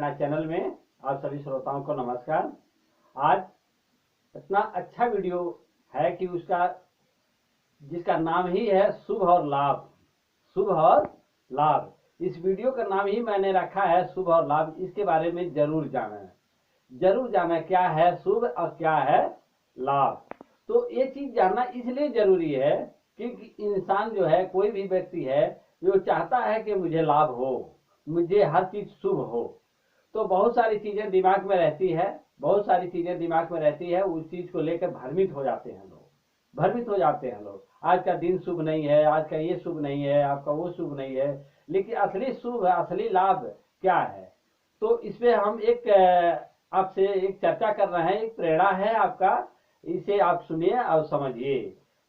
Raina channel में आप सभी श्रोताओं को नमस्कार। आज इतना अच्छा वीडियो है कि जिसका नाम ही है शुभ और लाभ। शुभ और लाभ, इस वीडियो का नाम ही मैंने रखा है शुभ और लाभ। इसके बारे में जरूर जाना क्या है शुभ और क्या है लाभ। तो ये चीज जानना इसलिए जरूरी है क्योंकि इंसान जो है, कोई भी व्यक्ति है जो चाहता है कि मुझे लाभ हो, मुझे हर चीज शुभ हो। तो बहुत सारी चीजें दिमाग में रहती है, उस चीज को लेकर भ्रमित हो जाते हैं लोग। आज का दिन शुभ नहीं है, आज का ये शुभ नहीं है, आपका वो शुभ नहीं है। लेकिन असली शुभ, असली लाभ क्या है? तो इसमें हम आपसे एक चर्चा कर रहे हैं, एक प्रेरणा है आपका, इसे आप सुनिए और समझिए।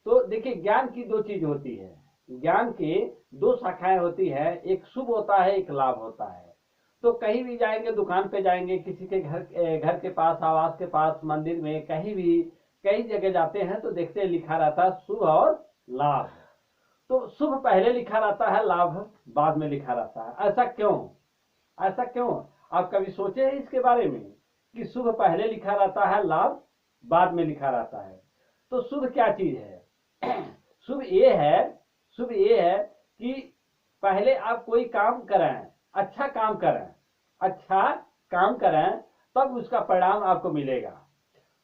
तो देखिए, ज्ञान की दो चीज होती है, ज्ञान की दो शाखाएं होती है, एक शुभ होता है, एक लाभ होता है। तो कहीं भी जाएंगे, दुकान पे जाएंगे, किसी के घर के पास, आवास के पास, मंदिर में, कहीं भी कई जगह जाते हैं तो देखते हैं लिखा रहता है शुभ और लाभ। तो शुभ पहले लिखा रहता है, लाभ बाद में लिखा रहता है। ऐसा क्यों? आप कभी सोचे हैं इसके बारे में कि शुभ पहले लिखा रहता है, लाभ बाद में लिखा रहता है? तो शुभ क्या चीज है? शुभ ये है कि पहले आप कोई काम करें, अच्छा काम करें, तब उसका परिणाम आपको मिलेगा।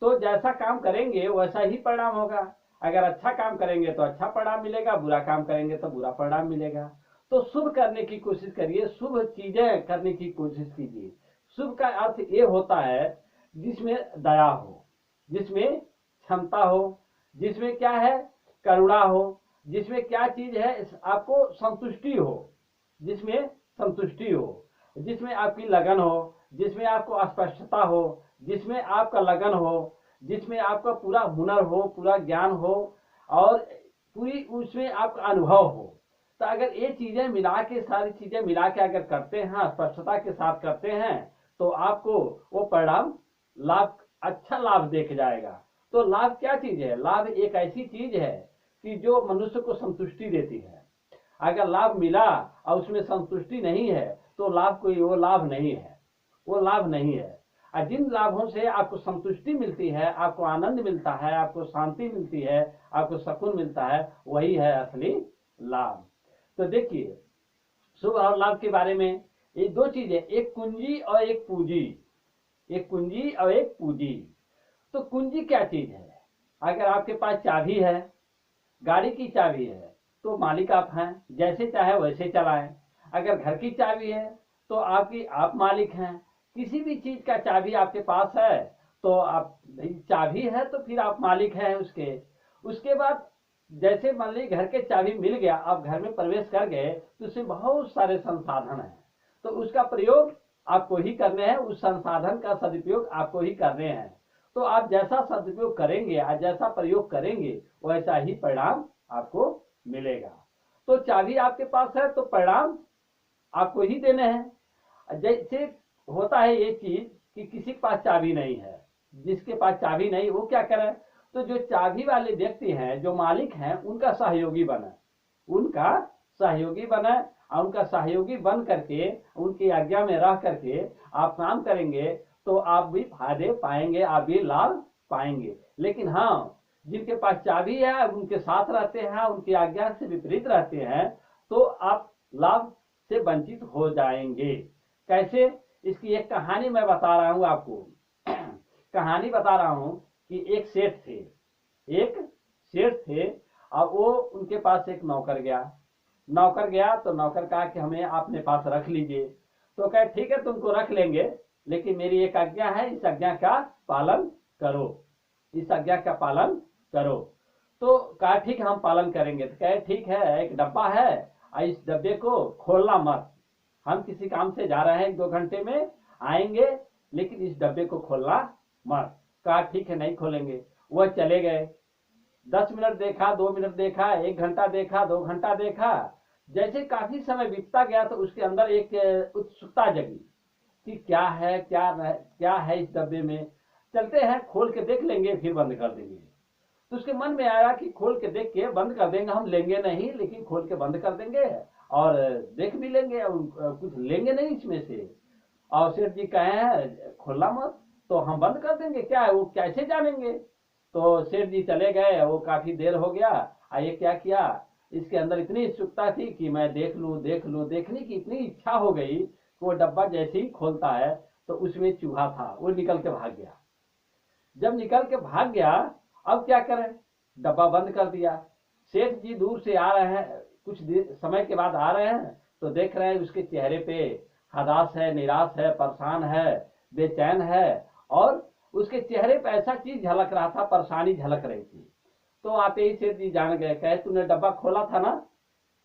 तो जैसा काम करेंगे वैसा ही परिणाम होगा। अगर अच्छा काम करेंगे तो अच्छा परिणाम मिलेगा, बुरा काम करेंगे तो बुरा परिणाम मिलेगा। तो शुभ करने की कोशिश करिए, शुभ चीजें करने की कोशिश कीजिए। शुभ का अर्थ ये होता है जिसमें दया हो, जिसमें क्षमता हो, जिसमें क्या है, करुणा हो, जिसमें क्या चीज है, आपको संतुष्टि हो, जिसमें आपकी लगन हो, जिसमें आपको स्पष्टता हो, जिसमें आपका लगन हो, जिसमें आपका पूरा हुनर हो, पूरा ज्ञान हो और पूरी उसमें आपका अनुभव हो। तो अगर ये चीजें मिला के, सारी चीजें मिला के अगर करते हैं, स्पष्टता के साथ करते हैं, तो आपको वो परिणाम अच्छा लाभ देख जाएगा। तो लाभ क्या चीज है? लाभ एक ऐसी चीज है कि जो मनुष्य को संतुष्टि देती है। अगर लाभ मिला और उसमें संतुष्टि नहीं है तो वो लाभ नहीं है। और जिन लाभों से आपको संतुष्टि मिलती है, आपको आनंद मिलता है, आपको शांति मिलती है, आपको सुकून मिलता है, वही है असली लाभ। तो देखिए, शुभ और लाभ के बारे में ये दो चीजें, एक कुंजी और एक पूंजी। तो कुंजी क्या चीज है? अगर आपके पास चाबी है, गाड़ी की चाबी है, तो मालिक आप हैं, जैसे चाहे वैसे चलाएं। अगर घर की चाबी है तो आप मालिक हैं। किसी भी चीज का चाबी आपके पास है तो आप, चाबी है तो फिर आप मालिक हैं उसके बाद जैसे मान लीजिए घर के चाबी मिल गया, आप घर में प्रवेश कर गए, तो उसमें बहुत सारे संसाधन हैं, तो उसका प्रयोग आपको ही करने हैं, उस संसाधन का सदुपयोग आपको ही करने हैं। तो आप जैसा सदुपयोग करेंगे, आज जैसा प्रयोग करेंगे, वैसा ही परिणाम आपको मिलेगा। तो चाबी आपके पास है तो परिणाम आपको ही देने हैं। जैसे होता है ये चीज कि किसी के पास चाबी नहीं है, जिसके पास चाबी नहीं वो क्या करे? तो जो चाबी वाले व्यक्ति हैं, जो मालिक हैं, उनका सहयोगी बने और उनका सहयोगी बन करके, उनकी आज्ञा में रह करके आप काम करेंगे तो आप भी फायदे पाएंगे, आप भी लाभ पाएंगे। लेकिन हाँ, जिनके पास चाबी है, उनके साथ रहते हैं, उनकी आज्ञा से विपरीत रहते हैं, तो आप लाभ से वंचित हो जाएंगे। कैसे? इसकी एक कहानी मैं बता रहा हूं आपको। कहानी बता रहा हूं कि एक सेठ थे और वो, उनके पास एक नौकर गया तो नौकर कहा कि हमें अपने पास रख लीजिए। तो कहे ठीक है, तुमको रख लेंगे, लेकिन मेरी एक आज्ञा है, इस आज्ञा का पालन करो। तो कहा ठीक है, हम पालन करेंगे। तो कहे ठीक है, एक डब्बा है और इस डब्बे को खोलना मत, हम किसी काम से जा रहे हैं, 1-2 घंटे में आएंगे, लेकिन इस डब्बे को खोलना मत। कहा ठीक है, नहीं खोलेंगे। वह चले गए। 10 मिनट देखा, 2 मिनट देखा, 1 घंटा देखा, 2 घंटा देखा। जैसे काफी समय बीतता गया तो उसके अंदर एक उत्सुकता जगी कि क्या है इस डब्बे में, चलते हैं खोल के देख लेंगे, फिर बंद कर देंगे। तो उसके मन में आया कि खोल के देख के बंद कर देंगे, हम लेंगे नहीं, लेकिन खोल के बंद कर देंगे और देख भी लेंगे और कुछ लेंगे नहीं इसमें से। और सेठ जी कहे हैं खोलना मत, तो हम बंद कर देंगे, क्या है वो कैसे जानेंगे। तो सेठ जी चले गए, वो काफी देर हो गया। ये क्या किया, इसके अंदर इतनी उत्सुकता थी कि मैं देख लूं देख लूं, देखने की इतनी इच्छा हो गई कि वो डब्बा जैसे ही खोलता है तो उसमें चूहा था, वो निकल के भाग गया। जब निकल के भाग गया, अब क्या करें, डब्बा बंद कर दिया। सेठ जी दूर से आ रहे हैं, कुछ समय के बाद आ रहे हैं, तो देख रहे हैं उसके चेहरे पे हताश है, निराश है, परेशान है, बेचैन है। और उसके चेहरे पे ऐसा चीज झलक रहा था, परेशानी झलक रही थी। तो आते ही सेठ जी जान गए, कहे तूने डब्बा खोला था ना,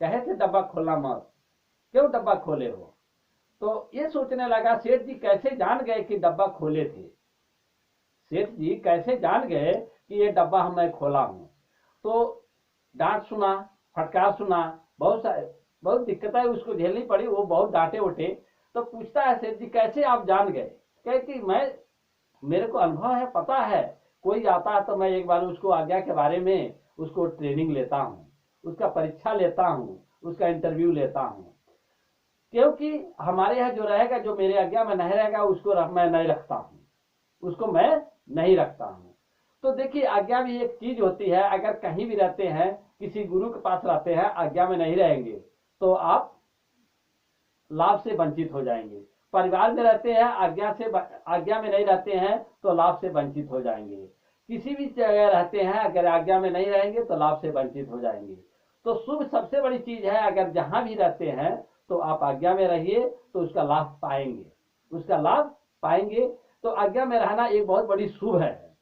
कहे थे डब्बा खोलना मत, क्यों डब्बा खोले हो। तो ये सोचने लगा सेठ जी कैसे जान गए कि डब्बा खोले थे, सेठ जी कैसे जान गए कि ये डब्बा मैं खोला हूं। तो डांट सुना, फटकार सुना, बहुत दिक्कतें उसको झेलनी पड़ी, वो बहुत डांटे उठे। तो पूछता है सेठ जी कैसे आप जान गए, कहे कि मैं, मेरे को अनुभव है, पता है, कोई आता है तो मैं एक बार उसको आज्ञा के बारे में उसको ट्रेनिंग लेता हूँ, उसका परीक्षा लेता हूँ, उसका इंटरव्यू लेता हूँ। क्योंकि हमारे यहाँ जो रहेगा, जो मेरे आज्ञा में नहीं रहेगा, उसको मैं नहीं रखता हूँ, उसको मैं नहीं रखता हूँ। तो देखिए आज्ञा भी एक चीज होती है, अगर कहीं भी रहते हैं, किसी गुरु के पास रहते हैं, आज्ञा में नहीं रहेंगे तो आप लाभ से वंचित हो जाएंगे। परिवार में रहते हैं, आज्ञा में नहीं रहते हैं तो लाभ से वंचित हो जाएंगे। किसी भी जगह रहते हैं, अगर आज्ञा में नहीं रहेंगे तो लाभ से वंचित हो जाएंगे। तो शुभ सबसे बड़ी चीज है, अगर जहां भी रहते हैं तो आप आज्ञा में रहिए तो उसका लाभ पाएंगे, उसका लाभ पाएंगे। तो आज्ञा में रहना एक बहुत बड़ी शुभ है,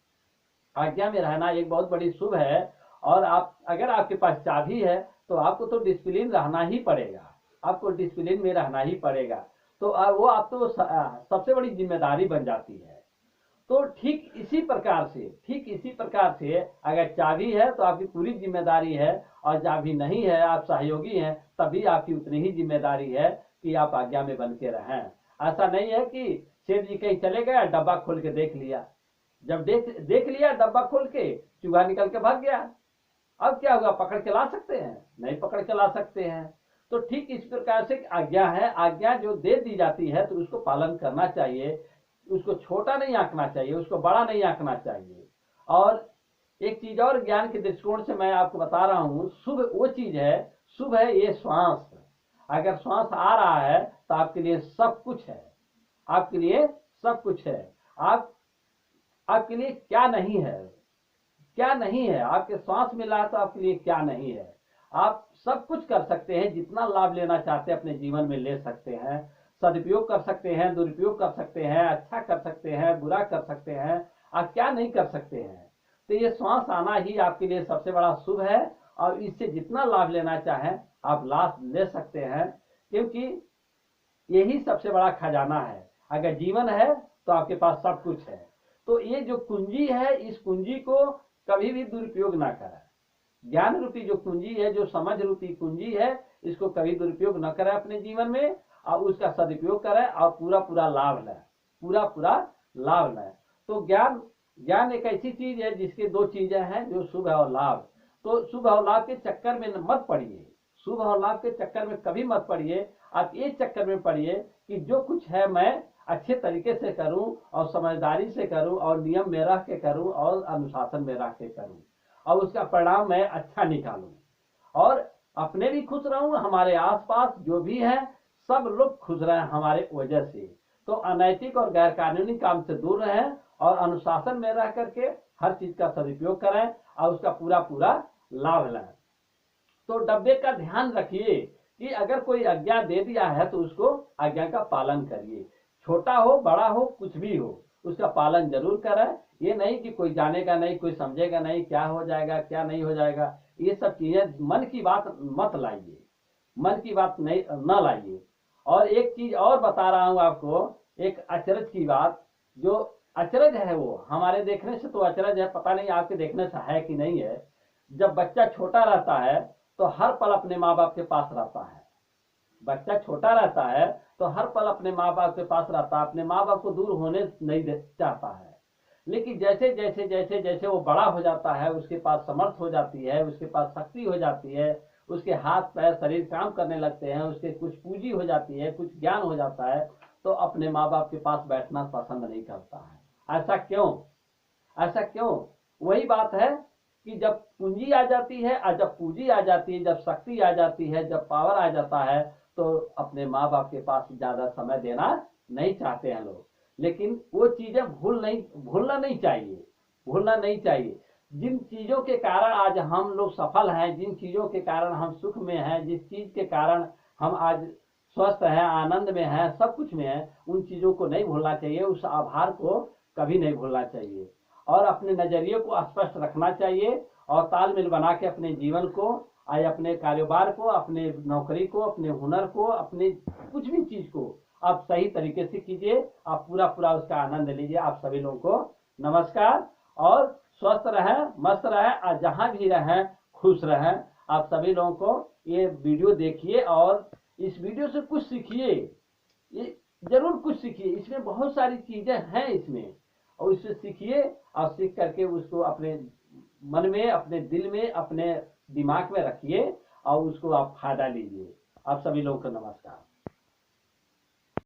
आज्ञा में रहना एक बहुत बड़ी शुभ है। और आप, अगर आपके पास चाबी है तो आपको तो डिसिप्लिन रहना ही पड़ेगा, आपको डिसिप्लिन में रहना ही पड़ेगा। तो वो आप तो सबसे बड़ी जिम्मेदारी बन जाती है। तो ठीक इसी प्रकार से, ठीक इसी प्रकार से अगर चाबी है तो आपकी पूरी जिम्मेदारी है, और चाबी नहीं है, आप सहयोगी हैं, तभी आपकी उतनी ही जिम्मेदारी है कि आप आज्ञा में बन के रहें। ऐसा नहीं है कि सेठ जी कहीं चले गए, डब्बा खोल के देख लिया, जब देख लिया डब्बा खोल के, चूहा निकल के भाग गया, अब क्या होगा, पकड़ के ला सकते हैं, नहीं पकड़ के ला सकते हैं। तो ठीक इस प्रकार से आज्ञा है, आज्ञा जो दे दी जाती है तो उसको पालन करना चाहिए, उसको छोटा नहीं आंकना चाहिए, उसको बड़ा नहीं आंकना चाहिए। और एक चीज और ज्ञान के दृष्टिकोण से मैं आपको बता रहा हूं, शुभ वो चीज है, शुभ है ये श्वास। अगर श्वास आ रहा है तो आपके लिए सब कुछ है, आपके लिए सब कुछ है। आपके लिए क्या नहीं है, क्या नहीं है, आपके श्वास मिला है तो आपके लिए क्या नहीं है। आप सब कुछ कर सकते हैं, जितना लाभ लेना चाहते हैं अपने जीवन में ले सकते हैं, सदुपयोग कर सकते हैं, दुरुपयोग कर सकते हैं, अच्छा कर सकते हैं, बुरा कर सकते हैं, आप क्या नहीं कर सकते हैं। तो ये श्वास आना ही आपके लिए सबसे बड़ा शुभ है, और इससे जितना लाभ लेना चाहें आप लाभ ले सकते हैं, क्योंकि यही सबसे बड़ा खजाना है। अगर जीवन है तो आपके पास सब कुछ है। तो ये जो कुंजी है, इस कुंजी को कभी भी दुरुपयोग ना करें। ज्ञान रूपी जो कुंजी है, जो समझ रूपी कुंजी है, इसको कभी दुरुपयोग न करें अपने जीवन में, और उसका सदुपयोग करें और पूरा पूरा लाभ लें, पूरा पूरा लाभ लें। तो ज्ञान ज्ञान एक ऐसी चीज है जिसके दो चीजें हैं, जो शुभ है और लाभ। तो शुभ और लाभ के चक्कर में मत पड़िए, शुभ और लाभ के चक्कर में कभी मत पड़िए। आप ये चक्कर में पड़िए कि जो कुछ है मैं अच्छे तरीके से करूं, और समझदारी से करूं, और नियम में रह के करूं, और अनुशासन में रह के करूं, और उसका परिणाम मैं अच्छा निकालूं, और अपने भी खुश रहूं, हमारे आसपास जो भी है सब लोग खुश रहे हमारे वजह से। तो अनैतिक और गैर कानूनी काम से दूर रहें, और अनुशासन में रह करके हर चीज का सदुपयोग करें, और उसका पूरा पूरा लाभ लें। तो डब्बे का ध्यान रखिए कि अगर कोई आज्ञा दे दिया है तो उसको आज्ञा का पालन करिए, छोटा हो बड़ा हो कुछ भी हो, उसका पालन जरूर करें। ये नहीं कि कोई जानेगा नहीं, कोई समझेगा नहीं, क्या हो जाएगा क्या नहीं हो जाएगा, ये सब चीजें मन की बात मत लाइए, मन की बात नहीं न लाइए। और एक चीज और बता रहा हूं आपको, एक अचरज की बात, जो अचरज है वो हमारे देखने से तो अचरज है, पता नहीं आपके देखने से है कि नहीं है। जब बच्चा छोटा रहता है तो हर पल अपने माँ बाप के पास रहता है, बच्चा छोटा रहता है तो हर पल अपने माँ बाप के पास रहता है, अपने माँ बाप को दूर होने नहीं चाहता है। लेकिन जैसे जैसे जैसे जैसे वो बड़ा हो जाता है, उसके पास समर्थ हो जाती है, उसके पास शक्ति हो जाती है, उसके हाथ पैर शरीर काम करने लगते हैं, उसके कुछ पूंजी हो जाती है, कुछ ज्ञान हो जाता है, तो अपने माँ बाप के पास बैठना पसंद नहीं करता है। ऐसा क्यों? ऐसा क्यों? वही बात है कि जब पूंजी आ जाती है और जब पूंजी आ जाती है, जब शक्ति आ जाती है, जब पावर आ जाता है, तो अपने माँ बाप के पास ज्यादा समय देना नहीं चाहते हैं लोग। लेकिन वो चीजें भूलना नहीं चाहिए, भूलना नहीं चाहिए। जिन चीजों के कारण आज हम लोग सफल हैं, जिन चीजों के कारण हम सुख में हैं, जिस चीज के कारण हम आज स्वस्थ हैं, आनंद में हैं, सब कुछ में हैं, उन चीजों को नहीं भूलना चाहिए, उस आभार को कभी नहीं भूलना चाहिए। और अपने नजरिए को स्पष्ट रखना चाहिए और तालमेल बना के अपने जीवन को, अपने कारोबार को, अपने नौकरी को, अपने हुनर को, अपने कुछ भी चीज को आप सही तरीके से कीजिए। आप पूरा पूरा उसका आनंद लीजिए। आप सभी लोगों को नमस्कार, और स्वस्थ रहें, मस्त रहें, और जहां भी रहें खुश रहें। आप सभी लोगों को ये वीडियो देखिए और इस वीडियो से कुछ सीखिए, ये जरूर कुछ सीखिए। इसमें बहुत सारी चीजें हैं इसमें, और इससे सीखिए और सीख करके उसको अपने मन में, अपने दिल में, अपने दिमाग में रखिए और उसको आप फायदा लीजिए। आप सभी लोगों को नमस्कार।